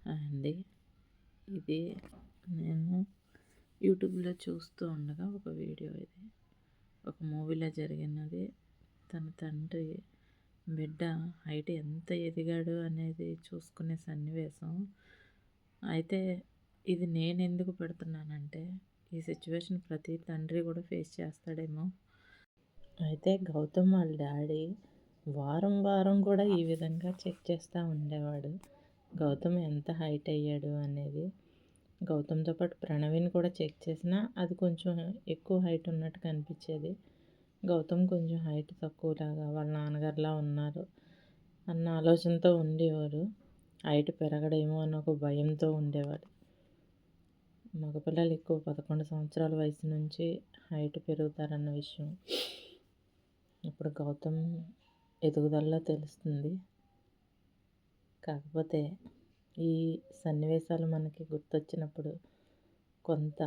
అండి. ఇది నేను యూట్యూబ్‌లో చూస్తూ ఉండగా ఒక వీడియో ఇది. ఒక మూవీలో జరిగినది. తన తండ్రి బిడ్డ హైట్ ఎంత ఎదిగాడు అనేది చూసుకునే సన్నివేశం. అయితే ఇది నేనెందుకు పెడుతున్నానంటే, ఈ సిట్యుయేషన్ ప్రతి తండ్రి కూడా ఫేస్ చేస్తాడేమో. అయితే గౌతమ్ వాళ్ళ డాడీ వారం వారం కూడా ఈ విధంగా చెక్ చేస్తూ ఉండేవాడు. గౌతమ్ ఎంత హైట్ అయ్యాడు అనేది. గౌతమ్‌తో పాటు ప్రణవిని కూడా చెక్ చేసినా అది కొంచెం ఎక్కువ హైట్ ఉన్నట్టు కనిపించేది. గౌతమ్ కొంచెం హైట్ తక్కువలాగా వాళ్ళ నాన్నగారిలా ఉన్నారు అన్న ఆలోచనతో ఉండేవారు. హైట్ పెరగడేమో అన్న ఒక భయంతో ఉండేవాడు. మగపిల్లలు ఎక్కువ 11 సంవత్సరాల వయసు నుంచి హైట్ పెరుగుతారన్న విషయం ఇప్పుడు గౌతమ్ ఎదుగుదలలో తెలుస్తుంది. కాకపోతే ఈ సన్నివేశాలు మనకి గుర్తొచ్చినప్పుడు కొంత